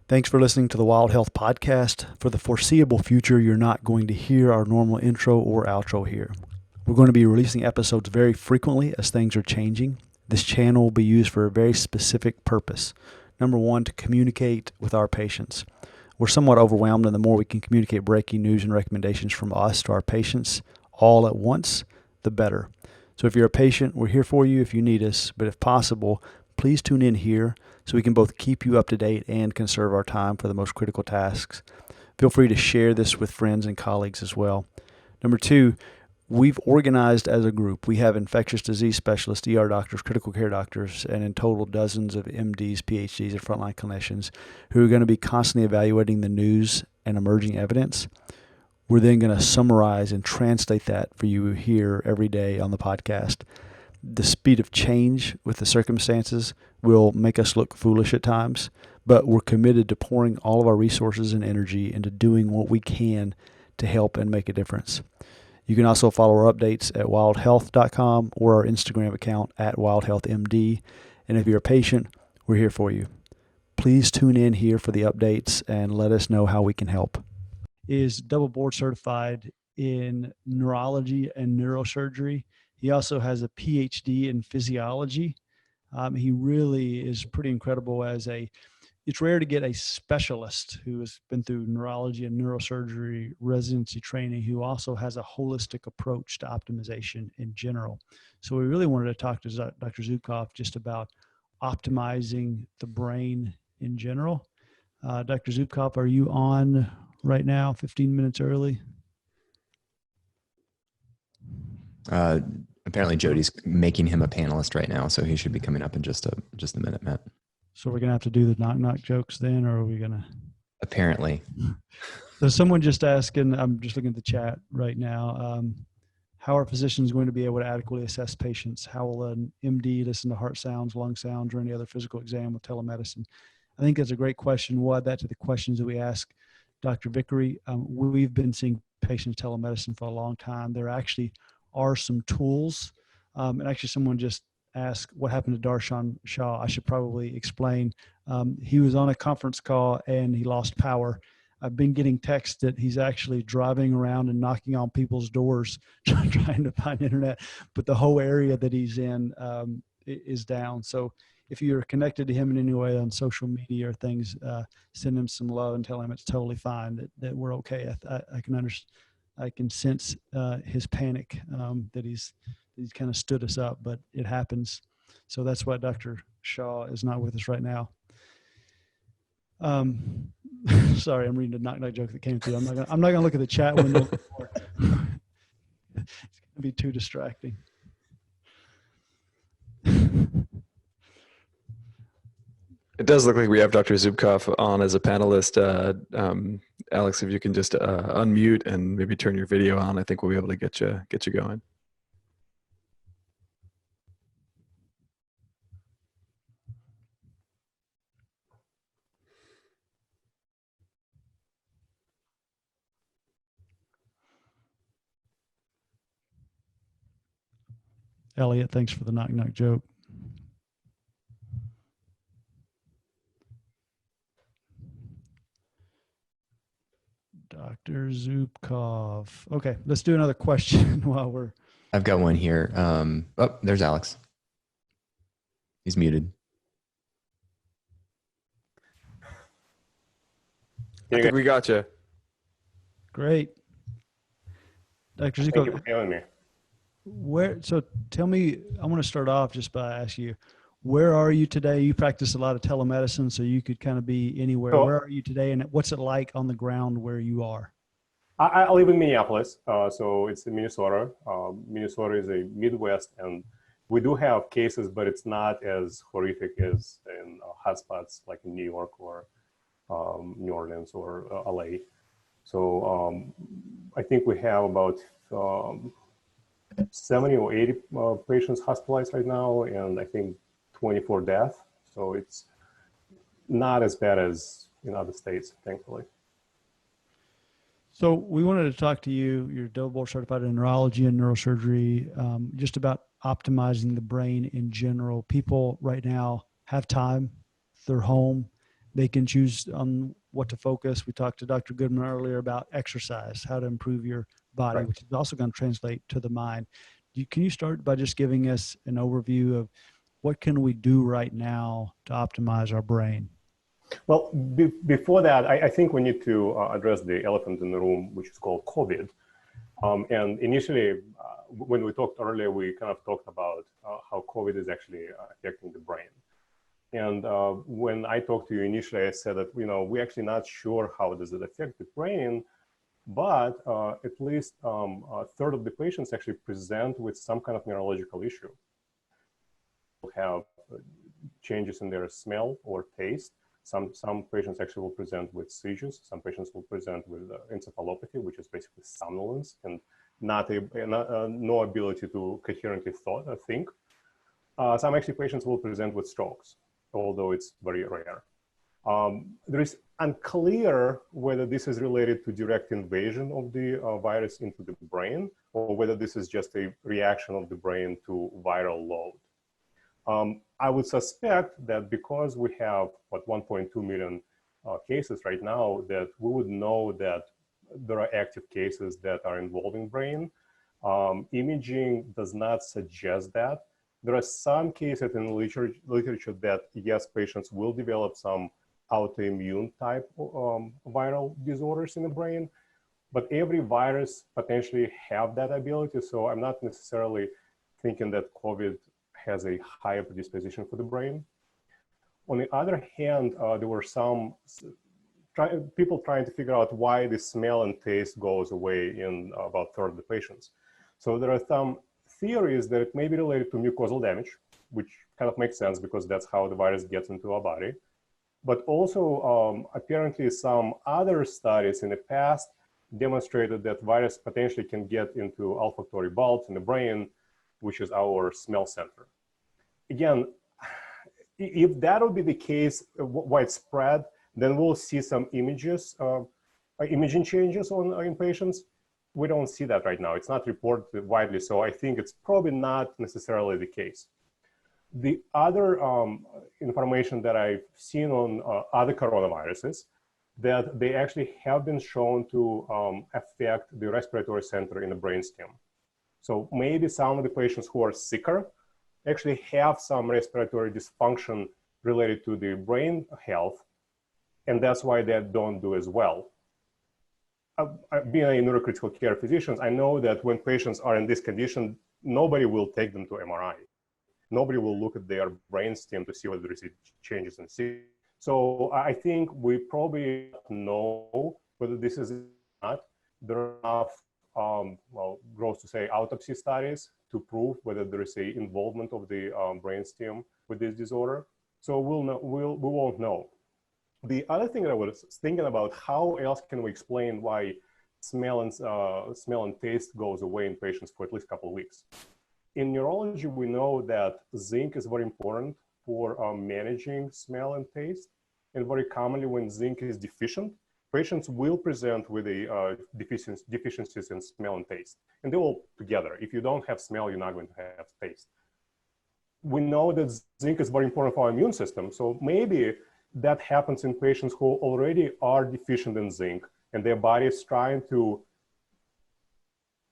Thanks for listening to the Wild Health Podcast. For the foreseeable future, you're not going to hear our normal intro or outro here. We're going to be releasing episodes very frequently as things are changing. This channel will be used for a very specific purpose. Number one, to communicate with our patients. We're somewhat overwhelmed, and the more we can communicate breaking news and recommendations from us to our patients all at once, the better. So if you're a patient, we're here for you if you need us, but if possible, please tune in here so we can both keep you up to date and conserve our time for the most critical tasks. Feel free to share this with friends and colleagues as well. Number two, we've organized as a group. We have infectious disease specialists, ER doctors, critical care doctors, and in total dozens of MDs, PhDs, and frontline clinicians who are going to be constantly evaluating the news and emerging evidence. We're then going to summarize and translate that for you here every day on the podcast. The speed of change with the circumstances will make us look foolish at times, but we're committed to pouring all of our resources and energy into doing what we can to help and make a difference. You can also follow our updates at wildhealth.com or our Instagram account at wildhealthmd. And if you're a patient, we're here for you. Please tune in here for the updates and let us know how we can help. Is double board certified in neurology and neurosurgery. He also has a PhD in physiology. He really is pretty incredible it's rare to get a specialist who has been through neurology and neurosurgery residency training who also has a holistic approach to optimization in general. So we really wanted to talk to Dr. Zubkov just about optimizing the brain in general. Dr. Zubkov, are you on right now, 15 minutes early? Apparently Jody's making him a panelist right now, so he should be coming up in just a minute, Matt. So we're going to have to do the knock jokes then, or are we going to? Apparently. So someone just asking, I'm just looking at the chat right now, how are physicians going to be able to adequately assess patients? How will an MD listen to heart sounds, lung sounds, or any other physical exam with telemedicine? I think that's a great question. We'll add that to the questions that we ask Dr. Vickery. We've been seeing patients telemedicine for a long time. There actually are some tools. And actually someone just asked what happened to Darshan Shah. I should probably explain. He was on a conference call and he lost power. I've been getting texts that he's actually driving around and knocking on people's doors trying to find internet, but the whole area that he's in is down. So if you're connected to him in any way on social media or things, send him some love and tell him it's totally fine, that we're okay. I can understand. I can sense his panic that he's kind of stood us up, but it happens. So that's why Dr. Shaw is not with us right now. Sorry, I'm reading a knock joke that came through. I'm not gonna look at the chat window anymore. It's gonna be too distracting. It does look like we have Dr. Zubkov on as a panelist. Alex, if you can just unmute and maybe turn your video on, I think we'll be able to get you going. Elliot, thanks for the knock joke. Dr. Zubkov. Okay, let's do another question while we're... I've got one here. Oh, there's Alex. He's muted. I think we got you. Great. Dr. Zubkov. Thank you for having me. So tell me, I want to start off just by asking you, where are you today? You practice a lot of telemedicine, so you could kind of be anywhere. So, where are you today, and what's it like on the ground where you are? I live in Minneapolis, so it's in Minnesota. Minnesota is a Midwest, and we do have cases, but it's not as horrific as in hotspots like in New York or New Orleans or LA. So I think we have about 70 or 80 patients hospitalized right now, and I think 24 deaths. So it's not as bad as in other states, thankfully. So we wanted to talk to you. You're double board certified in neurology and neurosurgery, just about optimizing the brain in general. People right now have time, they're home, They can choose on what to focus. We talked to Dr. Goodman earlier about exercise, how to improve your body, Right. which is also going to translate to the mind. Can you start by just giving us an overview of what can we do right now to optimize our brain? Well, before that, I think we need to address the elephant in the room, which is called COVID. And initially, when we talked earlier, we kind of talked about how COVID is actually affecting the brain. And when I talked to you initially, I said that, we're actually not sure how does it affect the brain, but at least a third of the patients actually present with some kind of neurological issue. Have changes in their smell or taste. Some patients actually will present with seizures. Some patients will present with encephalopathy, which is basically somnolence and no ability to coherently think. Some actually patients will present with strokes, although it's very rare. There is unclear whether this is related to direct invasion of the virus into the brain, or whether this is just a reaction of the brain to viral load. I would suspect that because we have, 1.2 million cases right now, that we would know that there are active cases that are involving brain. Imaging does not suggest that. There are some cases in the literature that, yes, patients will develop some autoimmune type viral disorders in the brain, but every virus potentially have that ability. So I'm not necessarily thinking that COVID has a higher predisposition for the brain. On the other hand, there were some people trying to figure out why the smell and taste goes away in about a third of the patients. So there are some theories that it may be related to mucosal damage, which kind of makes sense because that's how the virus gets into our body. But also, apparently some other studies in the past demonstrated that virus potentially can get into olfactory bulbs in the brain, which is our smell center. Again, if that would be the case widespread, then we'll see some imaging changes in patients. We don't see that right now. It's not reported widely, so I think it's probably not necessarily the case. The other information that I've seen on other coronaviruses, that they actually have been shown to affect the respiratory center in the brainstem. So maybe some of the patients who are sicker actually have some respiratory dysfunction related to the brain health, and that's why they don't do as well. Being a neurocritical care physician, I know that when patients are in this condition, nobody will take them to MRI. Nobody will look at their brainstem to see whether there is changes in C. So I think we probably know whether this is not. There are enough, gross to say, autopsy studies to prove whether there is a involvement of the brainstem with this disorder. So we won't know. The other thing that I was thinking about, how else can we explain why smell and taste goes away in patients for at least a couple of weeks? In neurology, we know that zinc is very important for managing smell and taste. And very commonly when zinc is deficient, patients will present with a deficiencies in smell and taste. And they all together. If you don't have smell, you're not going to have taste. We know that zinc is very important for our immune system. So maybe that happens in patients who already are deficient in zinc and their body is trying to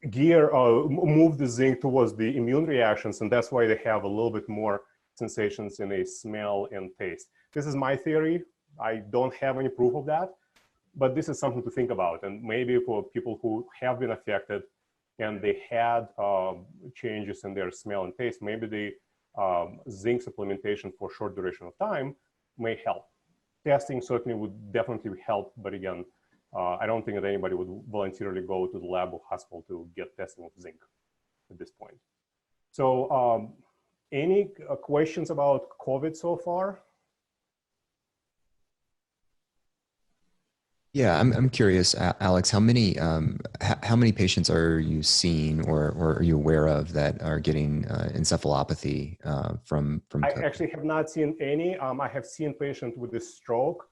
move the zinc towards the immune reactions, and that's why they have a little bit more sensations in a smell and taste. This is my theory. I don't have any proof of that, but this is something to think about. And maybe for people who have been affected and they had changes in their smell and taste, maybe the zinc supplementation for short duration of time may help. Testing certainly would definitely help, but again, I don't think that anybody would voluntarily go to the lab or hospital to get testing of zinc at this point. So any questions about COVID so far? Yeah, I'm curious, Alex, how many patients are you seeing or are you aware of that are getting encephalopathy from I COVID? actually have not seen any. I have seen patients with a stroke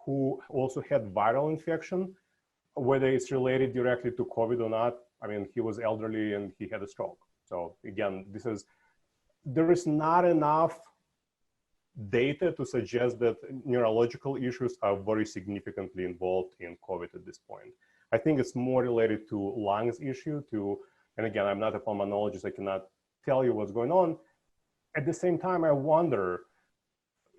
who also had viral infection. Whether it's related directly to COVID or not, I mean, he was elderly and he had a stroke. So again, there is not enough data to suggest that neurological issues are very significantly involved in COVID at this point. I think it's more related to lungs issue, and again, I'm not a pulmonologist, I cannot tell you what's going on. At the same time, I wonder,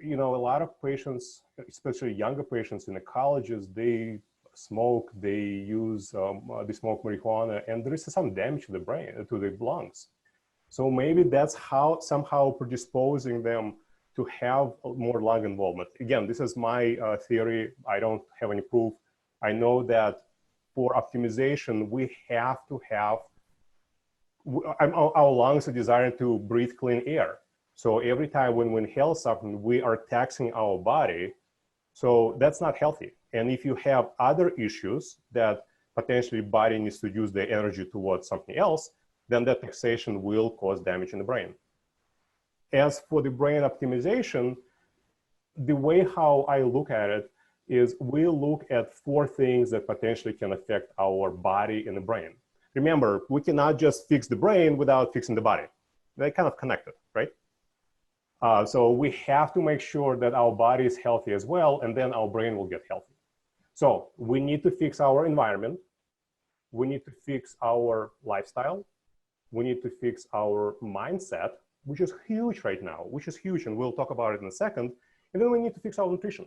a lot of patients, especially younger patients in the colleges, they smoke, they smoke marijuana, and there is some damage to the brain, to the lungs. So maybe that's somehow predisposing them to have more lung involvement. Again, this is my theory. I don't have any proof. I know that for optimization, we have to have, our lungs are designed to breathe clean air. So every time when we inhale something, we are taxing our body. So that's not healthy. And if you have other issues that potentially body needs to use the energy towards something else, then that taxation will cause damage in the brain. As for the brain optimization, the way how I look at it is we look at 4 things that potentially can affect our body and the brain. Remember, we cannot just fix the brain without fixing the body. They're kind of connected, right? So we have to make sure that our body is healthy as well, and then our brain will get healthy. So we need to fix our environment. We need to fix our lifestyle. We need to fix our mindset, which is huge right now, and we'll talk about it in a second. And then we need to fix our nutrition,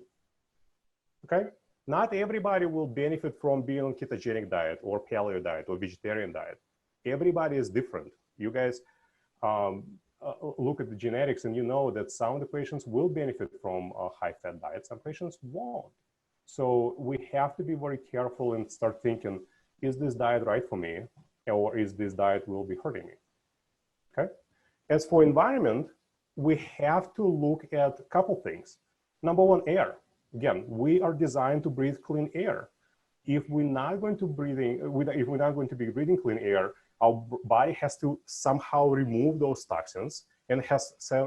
okay? Not everybody will benefit from being on ketogenic diet or paleo diet or vegetarian diet. Everybody is different. You guys look at the genetics and you know that some of the patients will benefit from a high-fat diet, some patients won't. So we have to be very careful and start thinking, is this diet right for me? Or is this diet will be hurting me, okay? As for environment, we have to look at a couple things. Number 1, air. Again, we are designed to breathe clean air. If we're not going to be breathing clean air, our body has to somehow remove those toxins and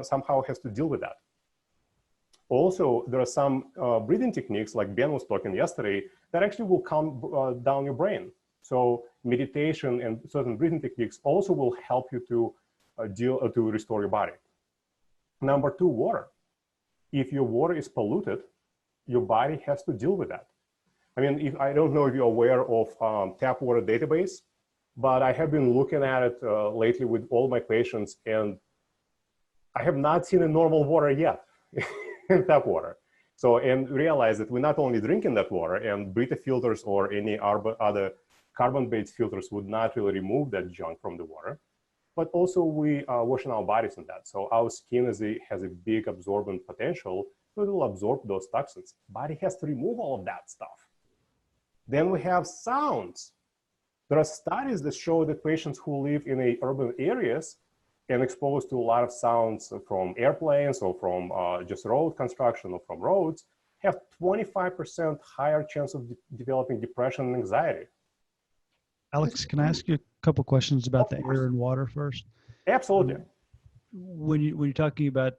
somehow has to deal with that. Also, there are some breathing techniques, like Ben was talking yesterday, that actually will calm down your brain. So meditation and certain breathing techniques also will help you to to restore your body. Number 2, water. If your water is polluted, your body has to deal with that. I mean, I don't know if you're aware of tap water database, but I have been looking at it lately with all my patients, and I have not seen a normal water yet in tap water. So, and realize that we're not only drinking that water, and Brita filters or any other carbon-based filters would not really remove that junk from the water, but also we are washing our bodies in that. So our skin has a big absorbent potential, so it will absorb those toxins. Body has to remove all of that stuff. Then we have sounds. There are studies that show that patients who live in urban areas and exposed to a lot of sounds from airplanes or from just road construction or from roads have 25% higher chance of developing depression and anxiety. Alex, can I ask you a couple questions about the air and water first? Absolutely. When you're talking about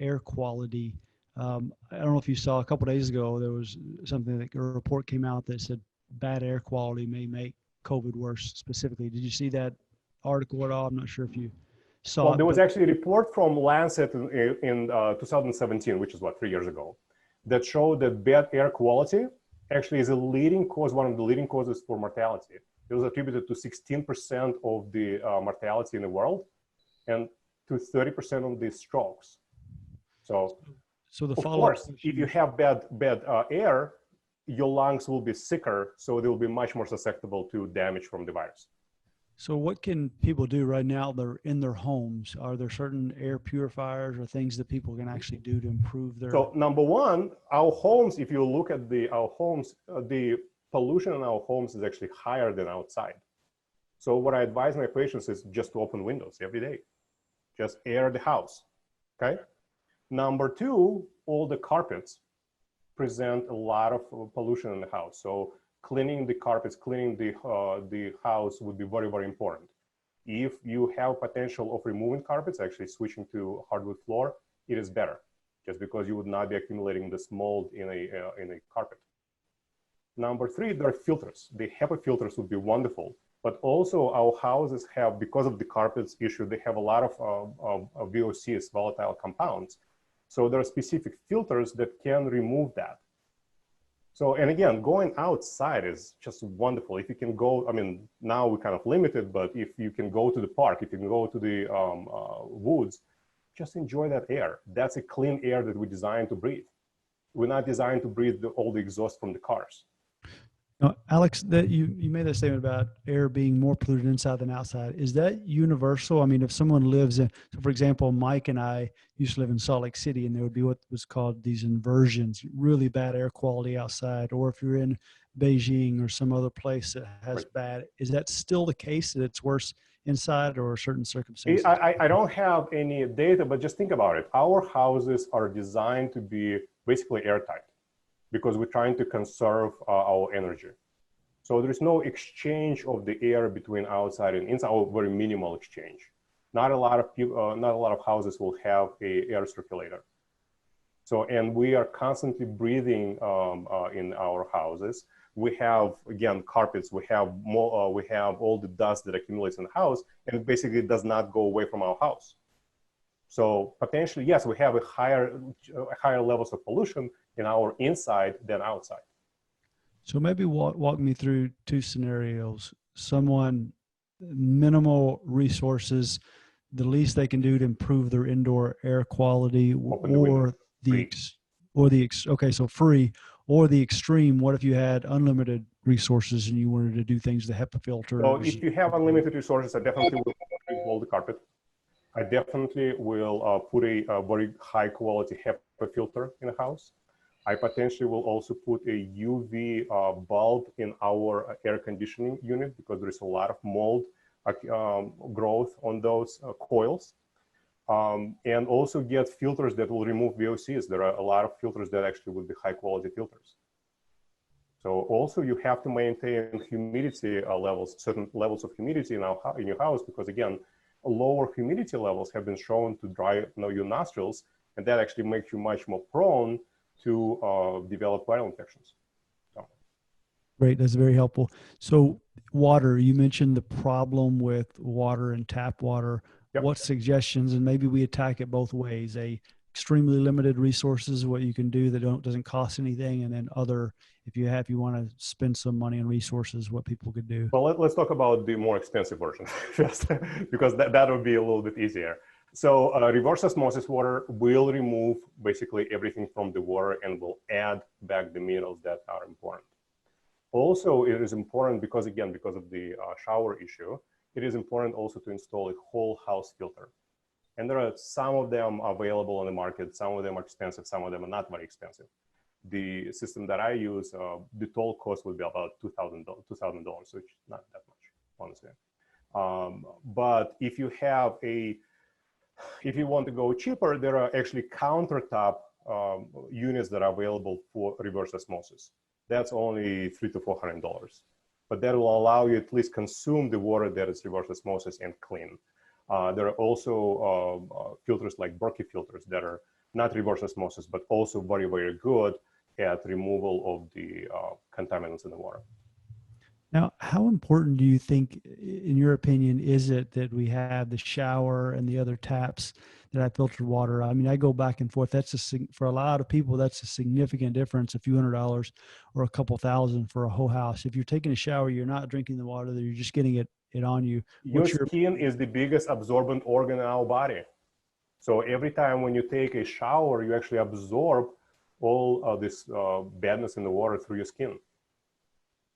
air quality, I don't know if you saw a couple of days ago, there was something that a report came out that said bad air quality may make COVID worse specifically. Did you see that article at all? I'm not sure if you saw Well, it. there was actually a report from Lancet in 2017, which is 3 years ago, that showed that bad air quality actually is one of the leading causes for mortality. It was attributed to 16% of the mortality in the world and to 30% of the strokes. So the of course, if you have bad air, your lungs will be sicker, so they will be much more susceptible to damage from the virus. So what can people do right now? They're in their homes. Are there certain air purifiers or things that people can actually do to improve their? So number 1, our homes, if you look at our homes, the pollution in our homes is actually higher than outside. So what I advise my patients is just to open windows every day. Just air the house, okay? Number 2, all the carpets present a lot of pollution in the house. So cleaning the carpets, cleaning the house would be very, very important. If you have potential of removing carpets, actually switching to hardwood floor, it is better, just because you would not be accumulating this mold in a carpet. Number 3, there are filters. The HEPA filters would be wonderful, but also our houses have, because of the carpets issue, they have a lot of VOCs, volatile compounds. So there are specific filters that can remove that. So, and again, going outside is just wonderful. If you can go, I mean, now we're kind of limited, but if you can go to the park, if you can go to the woods, just enjoy that air. That's a clean air that we're designed to breathe. We're not designed to breathe all the exhaust from the cars. Now, Alex, that you made that statement about air being more polluted inside than outside. Is that universal? I mean, if someone lives in, so for example, Mike and I used to live in Salt Lake City, and there would be what was called these inversions, really bad air quality outside. Or if you're in Beijing or some other place that has bad, is that still the case, that it's worse inside or certain circumstances? I don't have any data, but just think about it. Our houses are designed to be basically airtight, because we're trying to conserve our energy. So there's no exchange of the air between outside and inside, or very minimal exchange. Not a lot of people, not a lot of houses will have a air circulator. So, and we are constantly breathing in our houses. We have, again, carpets, we have more, we have all the dust that accumulates in the house, and it basically does not go away from our house. So potentially, yes, we have a higher levels of pollution in our inside than outside. So maybe walk me through two scenarios. Someone, minimal resources, the least they can do to improve their indoor air quality, okay, so free, or the extreme. What if you had unlimited resources and you wanted to do things, the HEPA filters? So if you have unlimited resources, I definitely will roll the carpet. I definitely will put a very high quality HEPA filter in the house. I potentially will also put a UV bulb in our air conditioning unit, because there is a lot of mold growth on those coils. And also get filters that will remove VOCs. There are a lot of filters that actually will be high quality filters. So also you have to maintain humidity levels, certain levels of humidity in your house, because again, lower humidity levels have been shown to dry your nostrils, and that actually makes you much more prone to develop viral infections. So. Great, that's very helpful. So water, you mentioned the problem with water and tap water. Yep. What suggestions, and maybe we attack it both ways, extremely limited resources, what you can do that doesn't cost anything, and then other, if you want to spend some money and resources, what people could do. Well, let's talk about the more expensive version first, because that would be a little bit easier. So reverse osmosis water will remove basically everything from the water and will add back the minerals that are important. Also, it is important because, again, because of the shower issue, it is important also to install a whole house filter. And there are some of them available on the market, some of them are expensive, some of them are not very expensive. The system that I use, the total cost would be about $2,000, so it's not that much, honestly. But if you have if you want to go cheaper, there are actually countertop units that are available for reverse osmosis. That's only $300 to $400. But that will allow you at least consume the water that is reverse osmosis and clean. There are also filters like Berkey filters that are not reverse osmosis, but also very, very good at removal of the contaminants in the water. Now, how important do you think, in your opinion, is it that we have the shower and the other taps that have filtered water? I mean, I go back and forth. For a lot of people, that's a significant difference, a few $100s or a couple thousand for a whole house. If you're taking a shower, you're not drinking the water, you're just getting it on you. Your skin is the biggest absorbent organ in our body. So every time when you take a shower, you actually absorb all this badness in the water through your skin.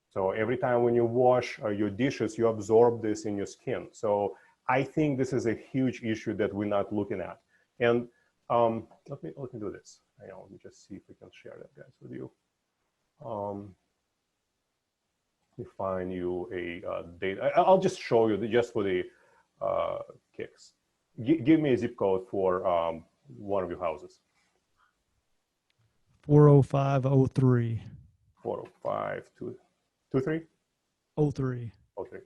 So every time when you wash your dishes, you absorb this in your skin. So I think this is a huge issue that we're not looking at. And let me do this. Let me just see if we can share that, guys, with you. Let me find you a data. I'll just show you just for the kicks. Give me a zip code for one of your houses. 40503. 40523? 03. 03.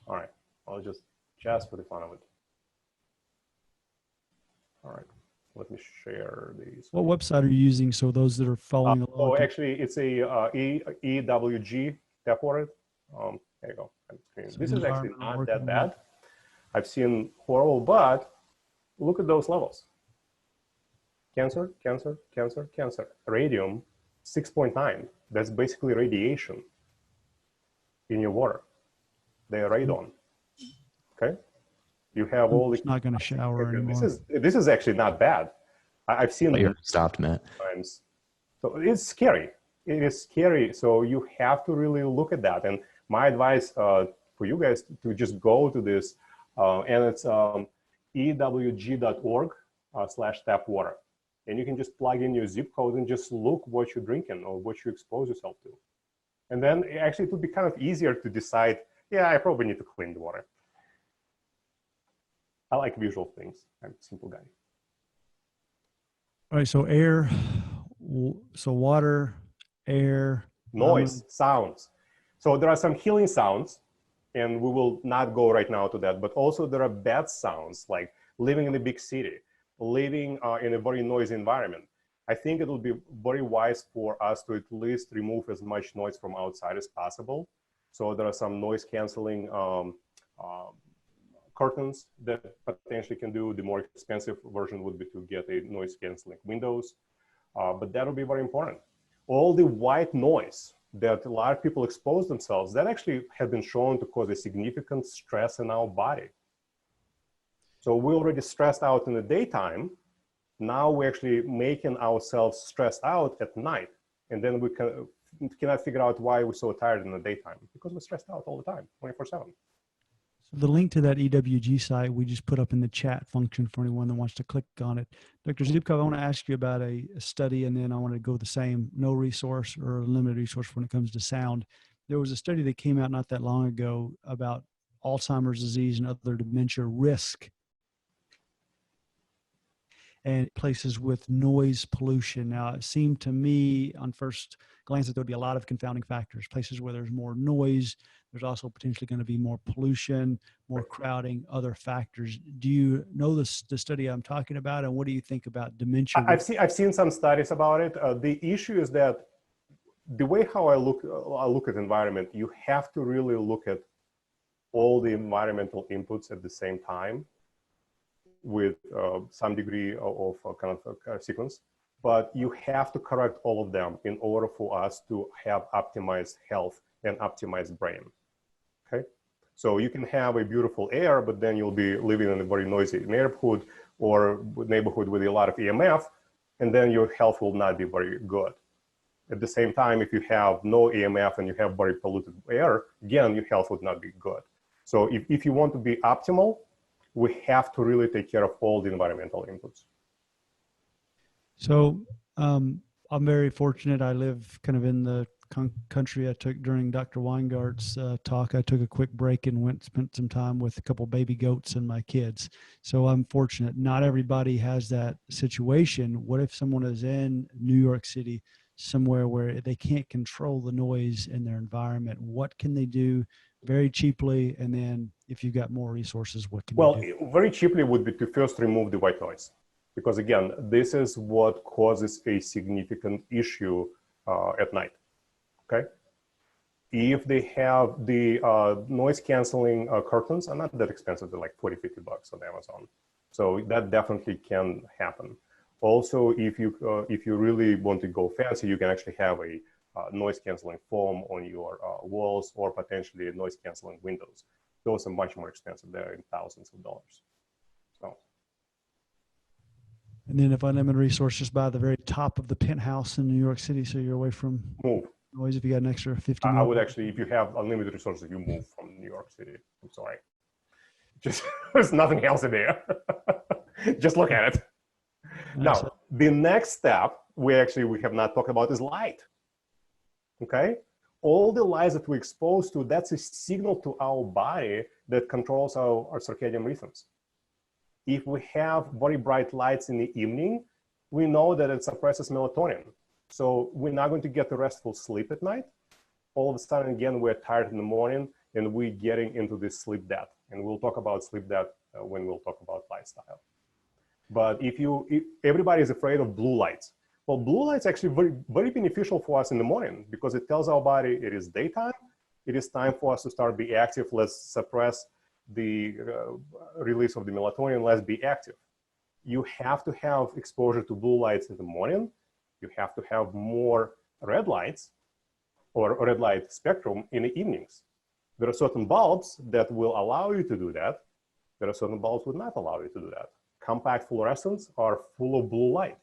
All right. I'll just for the fun of it. All right. Let me share these. What website are you using? So those that are following along. Oh, actually, it's a EWG tap water. There you go. So this is actually not that bad. I've seen horrible, but look at those levels. Cancer, cancer, cancer, cancer. Radium, 6.9. That's basically radiation in your water. They are radon. Okay? You have all the... It's not going to shower anymore. This is actually not bad. I've seen You stopped, Matt. times. So it's scary. It is scary. So you have to really look at that. And my advice for you guys to just go to this, and it's ewg.org/tap water. And you can just plug in your zip code and just look what you're drinking or what you expose yourself to. And then actually it would be kind of easier to decide, yeah, I probably need to clean the water. I like visual things. I'm a simple guy. All right, so air, so water, air. Noise, sounds. So there are some healing sounds, and we will not go right now to that, but also there are bad sounds, like living in a big city, living in a very noisy environment. I think it will be very wise for us to at least remove as much noise from outside as possible. So there are some noise canceling curtains that potentially can do. The more expensive version would be to get a noise canceling windows, but that will be very important. All the white noise that a lot of people expose themselves, that actually have been shown to cause a significant stress in our body. So we're already stressed out in the daytime. Now we're actually making ourselves stressed out at night. And then we cannot figure out why we're so tired in the daytime, because we're stressed out all the time, 24/7. So the link to that EWG site we just put up in the chat function for anyone that wants to click on it. Dr. Zubkov, I want to ask you about a study, and then I want to go the same, no resource or limited resource when it comes to sound. There was a study that came out not that long ago about Alzheimer's disease and other dementia risk and places with noise pollution. Now, it seemed to me on first glance that there would be a lot of confounding factors. Places where there's more noise, there's also potentially going to be more pollution, more crowding, other factors. Do you know the study I'm talking about, and what do you think about dementia? I've seen some studies about it. The issue is that the way how I look at environment, you have to really look at all the environmental inputs at the same time, with some degree of kind of sequence, but you have to correct all of them in order for us to have optimized health and optimized brain, okay? So you can have a beautiful air, but then you'll be living in a very noisy neighborhood or neighborhood with a lot of EMF, and then your health will not be very good. At the same time, if you have no EMF and you have very polluted air, again, your health would not be good. So if you want to be optimal, we have to really take care of all the environmental inputs. So I'm very fortunate. I live kind of in the country. I took during Dr. Weingart's talk, I took a quick break and spent some time with a couple baby goats and my kids. So I'm fortunate. Not everybody has that situation. What if someone is in New York City, somewhere where they can't control the noise in their environment? What can they do very cheaply? And then if you've got more resources, what can you do? Very cheaply would be to first remove the white noise. Because again, this is what causes a significant issue at night, okay? If they have the noise canceling curtains, are not that expensive, they're like $40, $50 on Amazon. So that definitely can happen. Also, if you really want to go fancy, you can actually have a noise canceling foam on your walls, or potentially noise canceling windows. Those are much more expensive. They're in thousands of dollars. So. And then if unlimited resources by the very top of the penthouse in New York City, so you're away from noise. If you got an extra 50 I would actually, if you have unlimited resources, you move from New York City. I'm sorry. Just, there's nothing else in there. Just look at it. Now, the next step we have not talked about is light. Okay? All the lights that we expose to, that's a signal to our body that controls our circadian rhythms. If we have very bright lights in the evening, we know that it suppresses melatonin. So we're not going to get a restful sleep at night. All of a sudden, again, we're tired in the morning and we're getting into this sleep debt. And we'll talk about sleep debt when we'll talk about lifestyle. But if everybody is afraid of blue lights. Well, blue lights actually very, very beneficial for us in the morning because it tells our body it is daytime. It is time for us to start be active. Let's suppress the release of the melatonin. Let's be active. you have to have exposure to blue lights in the morning. You have to have more red lights or red light spectrum in the evenings. There are certain bulbs that will allow you to do that. There are certain bulbs that would not allow you to do that. Compact fluorescents are full of blue light.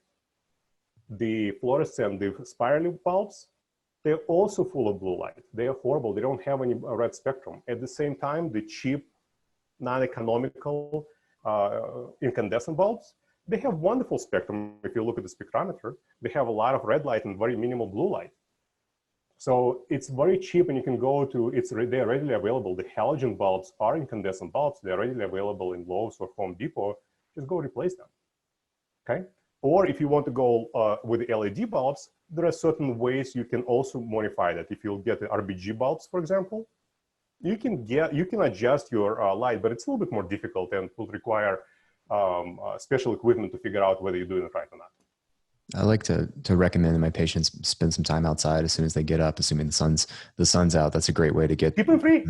The fluorescent, the spirally bulbs, they're also full of blue light. They are horrible. They don't have any red spectrum. At the same time, the cheap, non-economical incandescent bulbs, they have wonderful spectrum. If you look at the spectrometer, they have a lot of red light and very minimal blue light. So it's very cheap, and you can go to, they're readily available. The halogen bulbs are incandescent bulbs. They're readily available in Lowe's or Home Depot. Just go replace them, okay? Or if you want to go with the LED bulbs, there are certain ways you can also modify that. If you'll get the RBG bulbs, for example, you can adjust your light, but it's a little bit more difficult and will require special equipment to figure out whether you're doing it right or not. I like to recommend that my patients spend some time outside as soon as they get up, assuming the sun's out. That's a great way to get keep them free.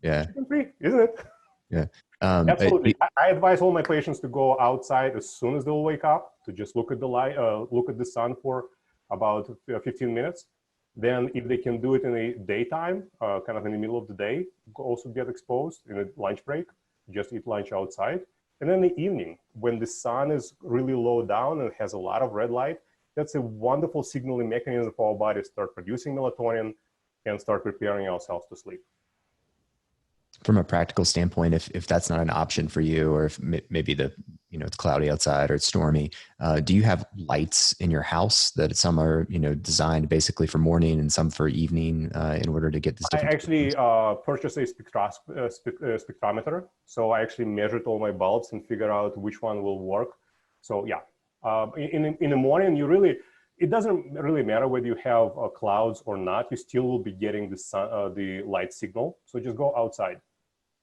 Yeah, keep them free, isn't it? Yeah, absolutely. I advise all my patients to go outside as soon as they'll wake up, to just look at the light, look at the sun for about 15 minutes. Then, if they can do it in the daytime, kind of in the middle of the day, also get exposed in a lunch break. Just eat lunch outside. And then in the evening, when the sun is really low down and has a lot of red light, that's a wonderful signaling mechanism for our body to start producing melatonin and start preparing ourselves to sleep. From a practical standpoint, if that's not an option for you, or if maybe it's cloudy outside or it's stormy, do you have lights in your house that some are designed basically for morning and some for evening in order to get this different? I actually purchased a spectrometer, so I actually measured all my bulbs and figured out which one will work. So yeah, in the morning, it doesn't really matter whether you have clouds or not. You still will be getting the light signal. So just go outside.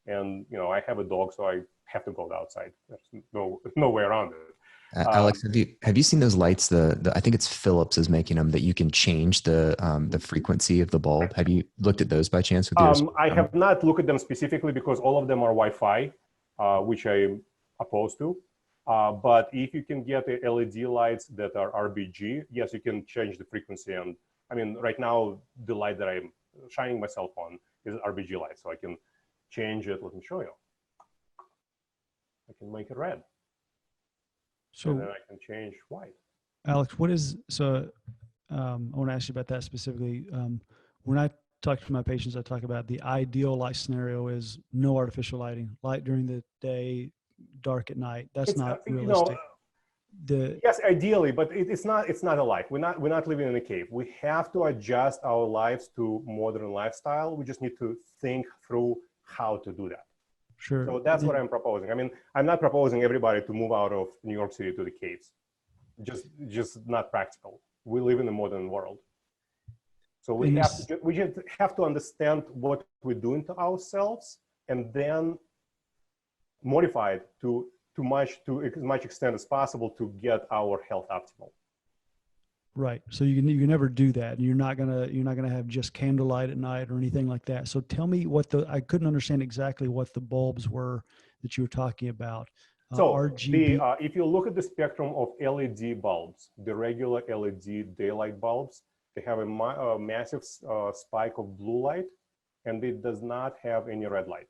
And I have a dog, so I have to go outside. There's no way around it. Alex, have you seen those lights? I think it's Philips is making them that you can change the frequency of the bulb. Have you looked at those by chance with yours? I have not looked at them specifically because all of them are Wi-Fi, which I'm opposed to. But if you can get the LED lights that are RBG, yes, you can change the frequency. And I mean, right now, the light that I'm shining myself on is RBG light, so I can change it. Let me show you. I can make it red. So and then I can change white. Alex, I want to ask you about that specifically. When I talk to my patients, I talk about the ideal light scenario is no artificial lighting, light during the day, dark at night. That's not realistic. Yes, ideally, but it's not a life. We're not living in a cave. We have to adjust our lives to modern lifestyle. We just need to think through how to do that. Sure. So that's what I'm proposing. I mean, I'm not proposing everybody to move out of New York City to the caves. Just not practical. We live in a modern world. So we just have to understand what we're doing to ourselves and then modify it to as much extent as possible to get our health optimal. Right. So you can never do that. You're not gonna have just candlelight at night or anything like that. So tell me I couldn't understand exactly what the bulbs were that you were talking about. So RGB. if you look at the spectrum of LED bulbs, the regular LED daylight bulbs, they have a massive spike of blue light, and it does not have any red light.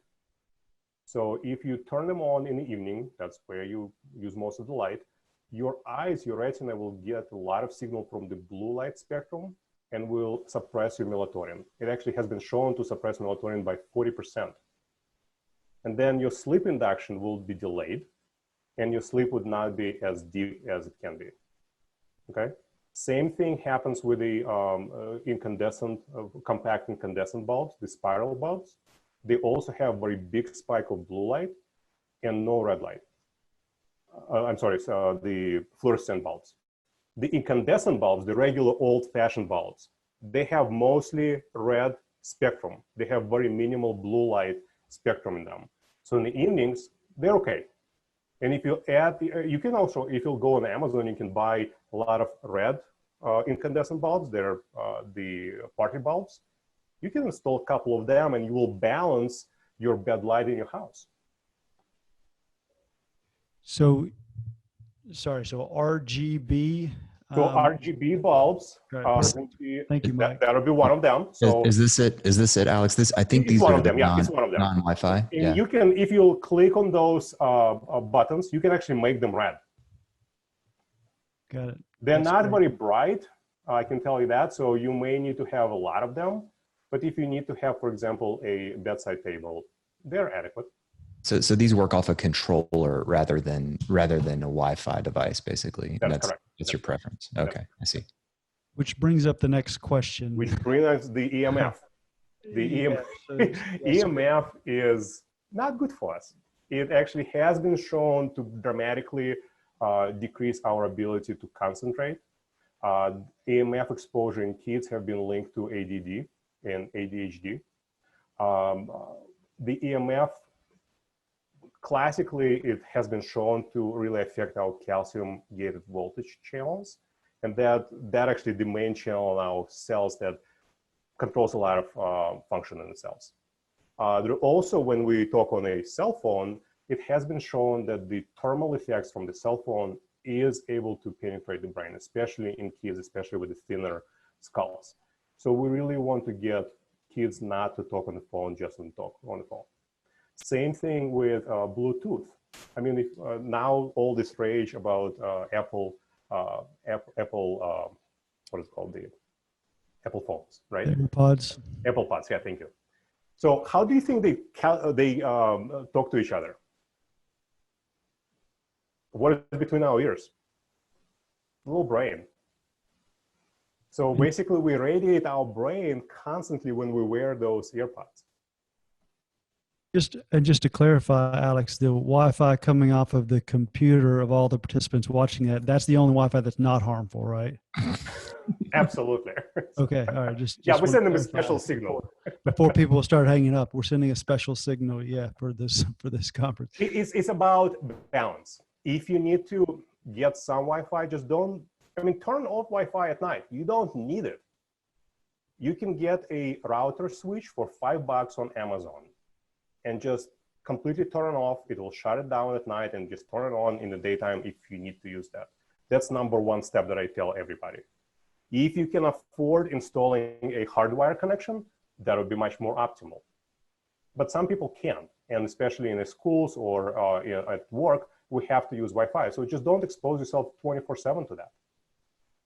So if you turn them on in the evening, that's where you use most of the light, your retina will get a lot of signal from the blue light spectrum and will suppress your melatonin. It actually has been shown to suppress melatonin by 40%. And then your sleep induction will be delayed and your sleep would not be as deep as it can be, okay? Same thing happens with the compact incandescent bulbs, the spiral bulbs. They also have very big spike of blue light and no red light. The fluorescent bulbs. The incandescent bulbs, the regular old-fashioned bulbs, they have mostly red spectrum. They have very minimal blue light spectrum in them. So in the evenings, they're okay. And if you add, you can also, if you go on Amazon, you can buy a lot of red incandescent bulbs. They're the party bulbs. You can install a couple of them and you will balance your bed light in your house. So sorry, so RGB. So RGB bulbs Right, are perfect. going to be, Thank you, Mike. that'll be one of them. So Is this it? Is this it, Alex? This I think it's these one are of the them. Yeah, it's one of them. non-Wi-Fi. And Yeah. you can, if you click on those buttons, you can actually make them red. Got it. They're That's not great. very bright, I can tell you that. So you may need to have a lot of them. But if you need to have, for example, a bedside table, they're adequate. So these work off a controller rather than a Wi-Fi device, basically. That's correct. That's your preference. Okay, I see. Which brings up the next question. Which brings us the EMF. The EMF is not good for us. It actually has been shown to dramatically decrease our ability to concentrate. EMF exposure in kids have been linked to ADD and ADHD. The EMF, classically, it has been shown to really affect our calcium gated voltage channels. And that actually the main channel in our cells that controls a lot of function in the cells. There also, when we talk on a cell phone, it has been shown that the thermal effects from the cell phone is able to penetrate the brain, especially in kids, especially with the thinner skulls. So we really want to get kids not to talk on the phone, just to talk on the phone. Same thing with Bluetooth. I mean, if, now all this rage about Apple, what is it called? The Apple phones, right? AirPods. Apple Pods, yeah, thank you. So how do you think they talk to each other? What is between our ears? Little brain. So basically we radiate our brain constantly when we wear those earpods. Just to clarify, Alex, the Wi-Fi coming off of the computer of all the participants watching that's the only Wi-Fi that's not harmful, right? Absolutely. Okay, all right. Just yeah, we send them a special signal. Before people start hanging up, we're sending a special signal, for this conference. It's about balance. If you need to get some Wi-Fi, just don't, turn off Wi-Fi at night. You don't need it. You can get a router switch for $5 on Amazon and just completely turn it off. It will shut it down at night and just turn it on in the daytime if you need to use that. That's number one step that I tell everybody. If you can afford installing a hardwire connection, that would be much more optimal. But some people can't, and especially in the schools or at work, we have to use Wi-Fi. So just don't expose yourself 24/7 to that.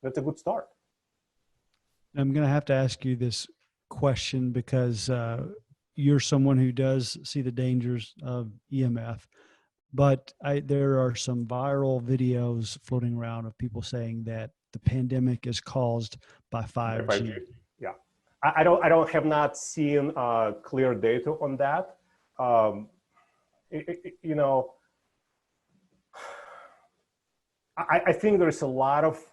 That's a good start. I'm going to have to ask you this question because you're someone who does see the dangers of EMF, but there are some viral videos floating around of people saying that the pandemic is caused by 5G. Yeah, I have not seen clear data on that. I think there's a lot of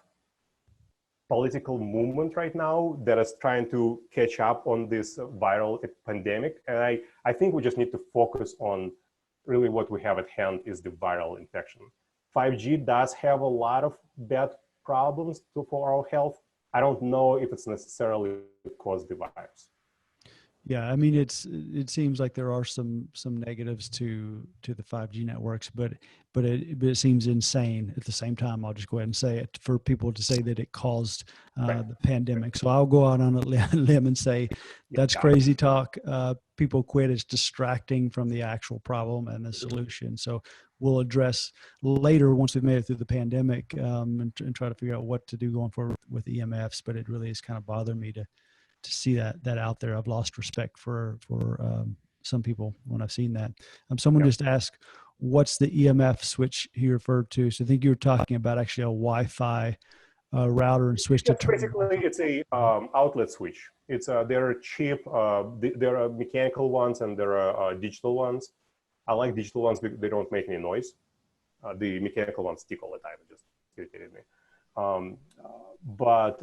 political movement right now that is trying to catch up on this viral pandemic. And I think we just need to focus on really what we have at hand is the viral infection. 5G does have a lot of bad problems for our health. I don't know if it's necessarily caused the virus. Yeah, it seems like there are some negatives to the 5G networks, but it seems insane at the same time. I'll just go ahead and say it for people to say that it caused the pandemic. So I'll go out on a limb and say that's crazy talk. People quit. It's distracting from the actual problem and the solution. So we'll address later once we've made it through the pandemic and try to figure out what to do going forward with EMFs. But it really is kind of bothered me to see that out there. I've lost respect for some people when I've seen that. Someone just asked, what's the EMF switch he referred to? So I think you were talking about actually a Wi-Fi router and switch to turn. Basically, it's a outlet switch. It's there are cheap, there are mechanical ones and there are digital ones. I like digital ones because they don't make any noise. The mechanical ones tick all the time. It just irritated me. But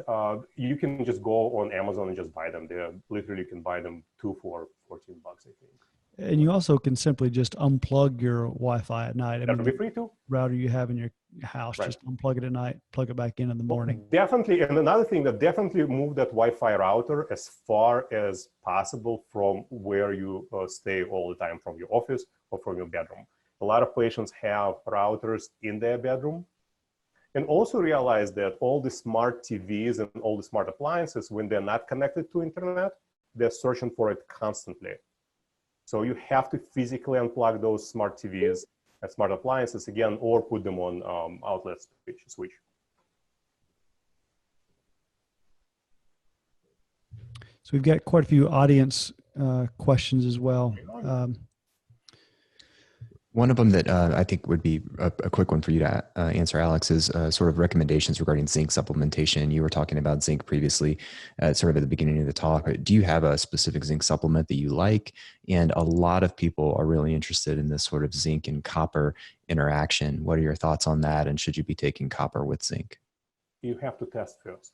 you can just go on Amazon and just buy them. They literally you can buy them 2 for $14, I think. And you also can simply just unplug your Wi-Fi at night. That would be free too. Router you have in your house, just unplug it at night, plug it back in the morning. Definitely, and another thing that definitely move that Wi-Fi router as far as possible from where you stay all the time, from your office or from your bedroom. A lot of patients have routers in their bedroom. And also realize that all the smart TVs and all the smart appliances, when they're not connected to internet, they're searching for it constantly. So you have to physically unplug those smart TVs and smart appliances again, or put them on outlet switch. So we've got quite a few audience questions as well. One of them that I think would be a quick one for you to answer, Alex, is sort of recommendations regarding zinc supplementation. You were talking about zinc previously, sort of at the beginning of the talk. Do you have a specific zinc supplement that you like? And a lot of people are really interested in this sort of zinc and copper interaction. What are your thoughts on that? And should you be taking copper with zinc? You have to test first.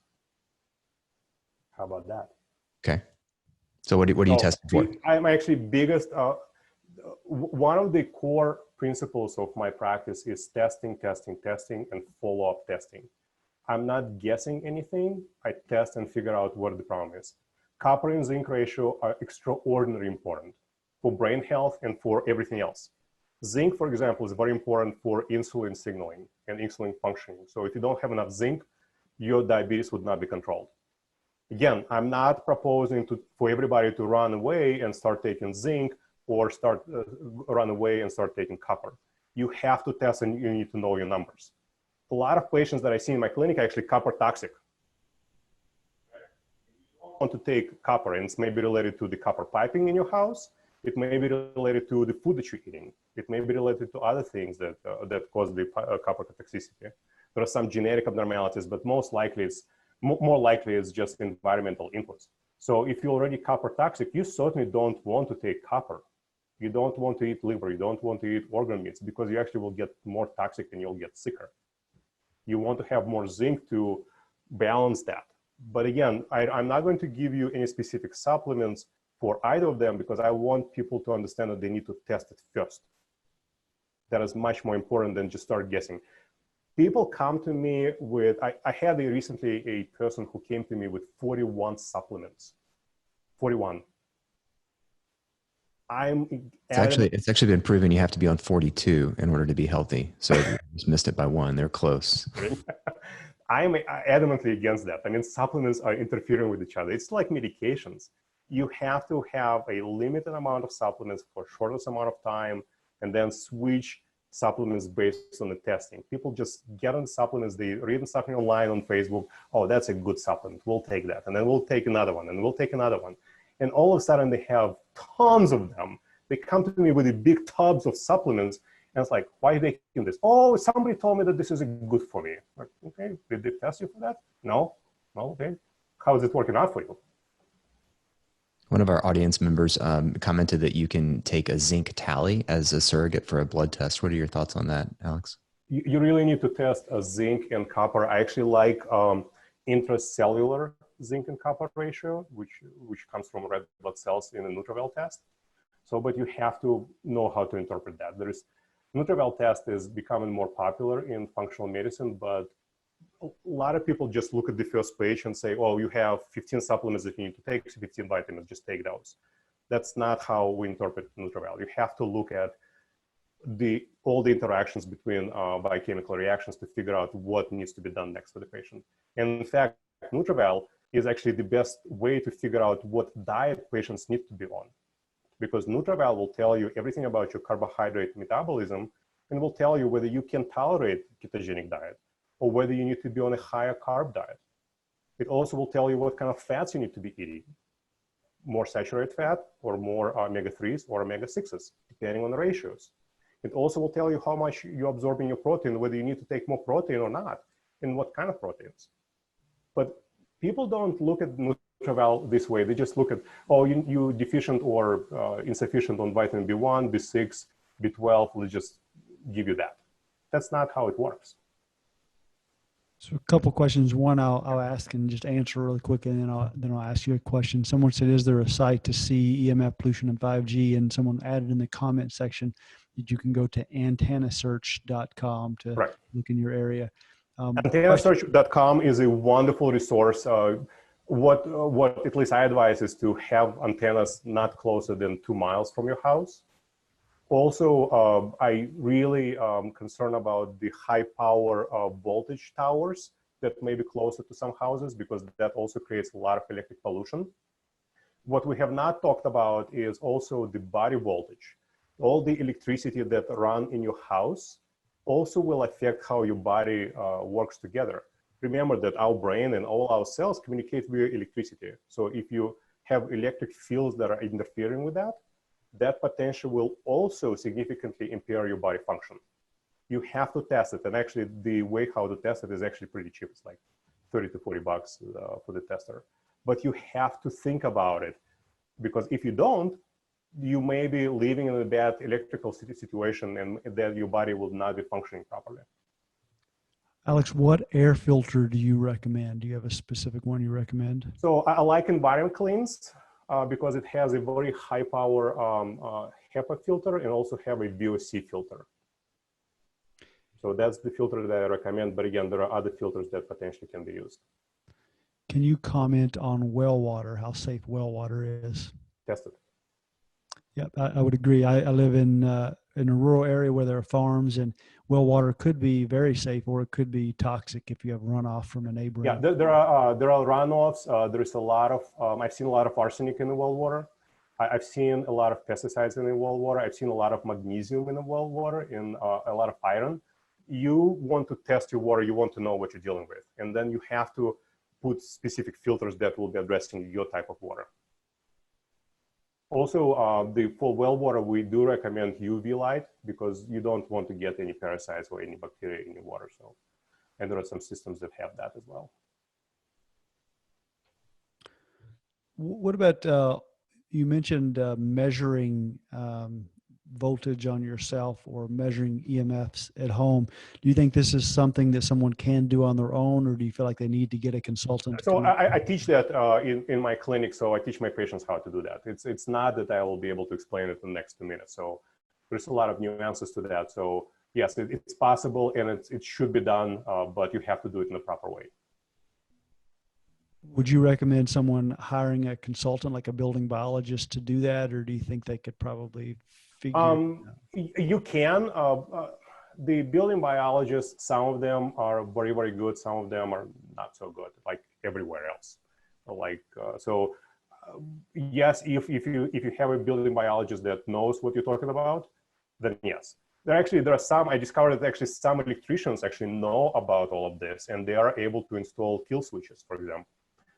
How about that? Okay. So what are you testing for? I'm actually biggest, one of the core principles of my practice is testing, and follow-up testing. I'm not guessing anything. I test and figure out what the problem is. Copper and zinc ratio are extraordinarily important for brain health and for everything else. Zinc, for example, is very important for insulin signaling and insulin functioning. So if you don't have enough zinc, your diabetes would not be controlled. Again, I'm not proposing for everybody to run away and start taking zinc or run away and start taking copper. You have to test and you need to know your numbers. A lot of patients that I see in my clinic are actually copper toxic. You want to take copper, and it's maybe related to the copper piping in your house. It may be related to the food that you're eating. It may be related to other things that cause the copper toxicity. There are some genetic abnormalities, but most likely more likely it's just environmental inputs. So if you're already copper toxic, you certainly don't want to take copper. You don't want to eat liver. You don't want to eat organ meats because you actually will get more toxic and you'll get sicker. You want to have more zinc to balance that. But again, I'm not going to give you any specific supplements for either of them because I want people to understand that they need to test it first. That is much more important than just start guessing. People come to me with, I had recently a person who came to me with 41 supplements. 41. It's actually been proven you have to be on 42 in order to be healthy. So you just missed it by one. They're close. I'm adamantly against that. I mean, supplements are interfering with each other. It's like medications. You have to have a limited amount of supplements for shortest amount of time and then switch supplements based on the testing. People just get on supplements, they read something online on Facebook, oh, that's a good supplement, we'll take that. And then we'll take another one, and we'll take another one. And all of a sudden they have tons of them. They come to me with the big tubs of supplements, and it's like, why are they taking this? Oh, somebody told me that this is good for me. Like, okay, did they test you for that? No? Okay. How is it working out for you? One of our audience members commented that you can take a zinc tally as a surrogate for a blood test. What are your thoughts on that, Alex? You really need to test zinc and copper. I actually like intracellular zinc and copper ratio, which comes from red blood cells in a NutrIvel test. So, but you have to know how to interpret that. NutrIvel test is becoming more popular in functional medicine, but a lot of people just look at the first page and say, oh, you have 15 supplements that you need to take, 15 vitamins, just take those. That's not how we interpret NutrIvel. You have to look at all the interactions between biochemical reactions to figure out what needs to be done next for the patient. And in fact, NutrIvel is actually the best way to figure out what diet patients need to be on. Because NutrIvel will tell you everything about your carbohydrate metabolism and will tell you whether you can tolerate ketogenic diet or whether you need to be on a higher carb diet. It also will tell you what kind of fats you need to be eating. More saturated fat or more omega-3s or omega-6s, depending on the ratios. It also will tell you how much you're absorbing your protein, whether you need to take more protein or not, and what kind of proteins. But people don't look at NutrIvel this way. They just look at, oh, you deficient or insufficient on vitamin B1, B6, B12, let's just give you that. That's not how it works. So a couple questions. One, I'll ask and just answer really quick, and then I'll ask you a question. Someone said, "Is there a site to see EMF pollution and 5G?" And someone added in the comment section that you can go to antennasearch.com to look in your area. Antennasearch.com is a wonderful resource. What at least I advise is to have antennas not closer than 2 miles from your house, Also, I really concerned about the high power voltage towers that may be closer to some houses, because that also creates a lot of electric pollution. What we have not talked about is also the body voltage. All the electricity that run in your house also will affect how your body works together. Remember that our brain and all our cells communicate via electricity. So if you have electric fields that are interfering with that, that potential will also significantly impair your body function. You have to test it. And actually the way how to test it is actually pretty cheap. It's like 30 to 40 bucks for the tester. But you have to think about it, because if you don't, you may be living in a bad electrical situation, and then your body will not be functioning properly. Alex, what air filter do you recommend? Do you have a specific one you recommend? So I like Environment Cleans because it has a very high power HEPA filter and also have a VOC filter. So that's the filter that I recommend. But again, there are other filters that potentially can be used. Can you comment on well water, how safe well water is? Test it. Yep, I would agree. I live in a rural area where there are farms, and well water could be very safe, or it could be toxic if you have runoff from a neighboring. Yeah, there are runoffs. There is a lot of, I've seen a lot of arsenic in the well water. I've seen a lot of pesticides in the well water. I've seen a lot of magnesium in the well water, and a lot of iron. You want to test your water, you want to know what you're dealing with. And then you have to put specific filters that will be addressing your type of water. Also, for well water, we do recommend UV light, because you don't want to get any parasites or any bacteria in your water. So, and there are some systems that have that as well. What about, you mentioned measuring voltage on yourself or measuring EMFs at home. Do you think this is something that someone can do on their own, or do you feel like they need to get a consultant? So I teach that in my clinic. So I teach my patients how to do that. It's not that I will be able to explain it in the next 2 minutes. So there's a lot of nuances to that. So yes, it's possible, and it should be done, but you have to do it in the proper way. Would you recommend someone hiring a consultant, like a building biologist, to do that, or do you think they could probably figure it out? You can. The building biologists, some of them are very, very good. Some of them are not so good, like everywhere else. Yes, if you have a building biologist that knows what you're talking about, then yes. There are some, I discovered that actually some electricians actually know about all of this, and they are able to install kill switches, for example.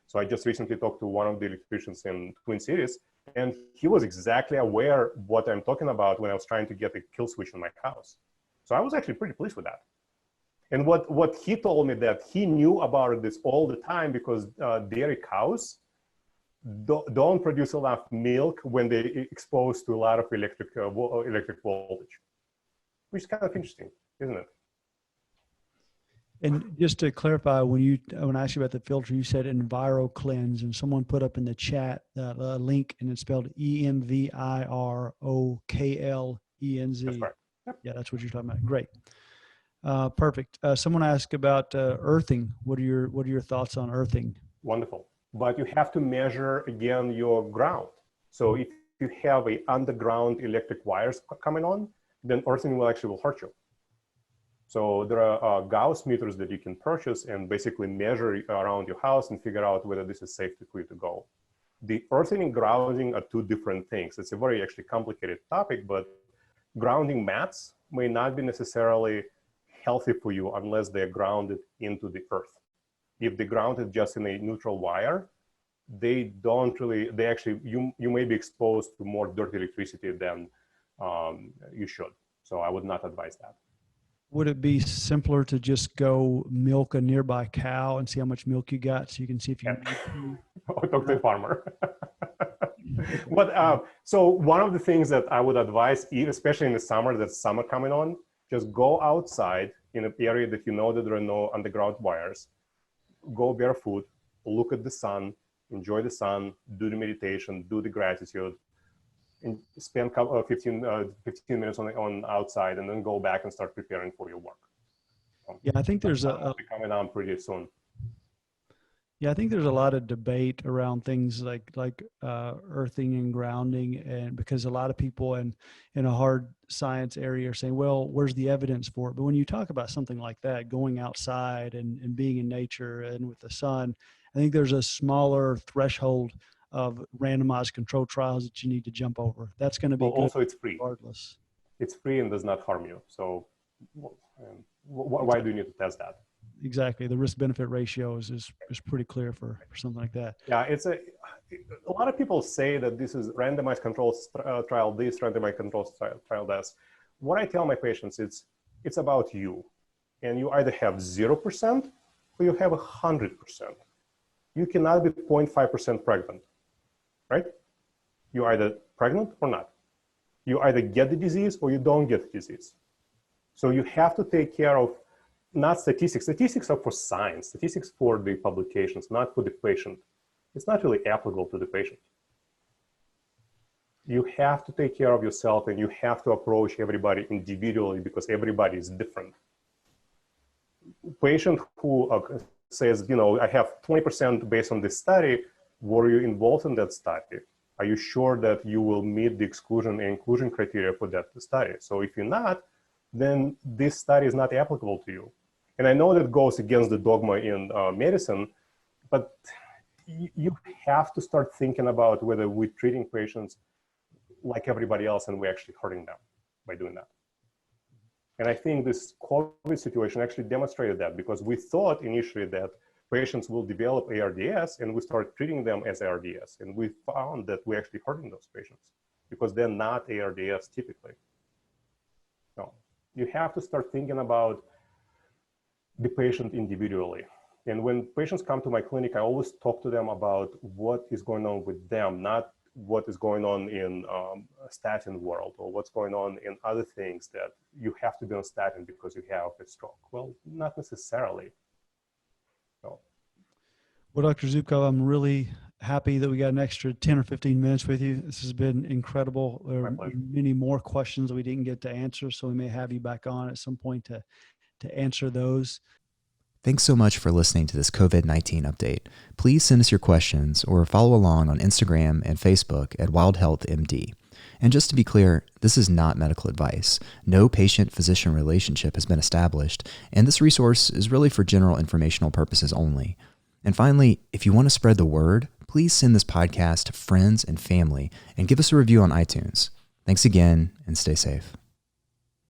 So I just recently talked to one of the electricians in Twin Cities, and he was exactly aware what I'm talking about when I was trying to get a kill switch in my house. So I was actually pretty pleased with that. And what he told me, that he knew about this all the time, because dairy cows don't produce enough milk when they're exposed to a lot of electric voltage, which is kind of interesting, isn't it? And just to clarify, when I asked you about the filter, you said EnviroCleanse, and someone put up in the chat that link, and it's spelled EMVIROKLENZ. That's right. Yep. Yeah, that's what you're talking about. Great, perfect. Someone asked about earthing. What are your thoughts on earthing? Wonderful, but you have to measure again your ground. So if you have a underground electric wires coming on, then earthing will hurt you. So there are Gauss meters that you can purchase and basically measure around your house and figure out whether this is safe for you to go. The earthing and grounding are two different things. It's a very actually complicated topic, but grounding mats may not be necessarily healthy for you unless they're grounded into the earth. If they're grounded just in a neutral wire, you may be exposed to more dirty electricity than you should. So I would not advise that. Would it be simpler to just go milk a nearby cow and see how much milk you got, so you can see if you need to? Or talk to a farmer. But so one of the things that I would advise, especially in the summer, that's summer coming on, just go outside in an area that you know that there are no underground wires. Go barefoot, look at the sun, enjoy the sun, do the meditation, do the gratitude, and spend 15 minutes on outside, and then go back and start preparing for your work. Yeah, I think there's be coming on pretty soon. Yeah, I think there's a lot of debate around things like earthing and grounding, and because a lot of people in a hard science area are saying, well, where's the evidence for it? But when you talk about something like that, going outside and being in nature and with the sun, I think there's a smaller threshold of randomized controlled trials that you need to jump over. That's going to be Well, good also it's free. regardless. It's free and does not harm you. So why do you need to test that? Exactly. The risk benefit ratio is pretty clear for something like that. Yeah, a lot of people say that this is randomized controlled trial, this randomized controlled trial this. What I tell my patients, it's about you. And you either have 0% or you have 100%. You cannot be 0.5% pregnant, right? You're either pregnant or not. You either get the disease or you don't get the disease. So you have to take care of not statistics. Statistics are for science. Statistics for the publications, not for the patient. It's not really applicable to the patient. You have to take care of yourself and you have to approach everybody individually because everybody is different. Patient who says, I have 20% based on this study, were you involved in that study? Are you sure that you will meet the exclusion and inclusion criteria for that study? So if you're not, then this study is not applicable to you. And I know that goes against the dogma in medicine, but you have to start thinking about whether we're treating patients like everybody else and we're actually hurting them by doing that. And I think this COVID situation actually demonstrated that because we thought initially that patients will develop ARDS and we started treating them as ARDS. And we found that we're actually hurting those patients because they're not ARDS typically. No, you have to start thinking about the patient individually. And when patients come to my clinic, I always talk to them about what is going on with them, not what is going on in statin world or what's going on in other things that you have to be on statin because you have a stroke. Well, not necessarily. No. Well, Dr. Zubkov, I'm really happy that we got an extra 10 or 15 minutes with you. This has been incredible. There are many more questions that we didn't get to answer, so we may have you back on at some point to answer those. Thanks so much for listening to this COVID-19 update. Please send us your questions or follow along on Instagram and Facebook at Wild Health MD. And just to be clear, this is not medical advice. No patient-physician relationship has been established, and this resource is really for general informational purposes only. And finally, if you want to spread the word, please send this podcast to friends and family and give us a review on iTunes. Thanks again, and stay safe.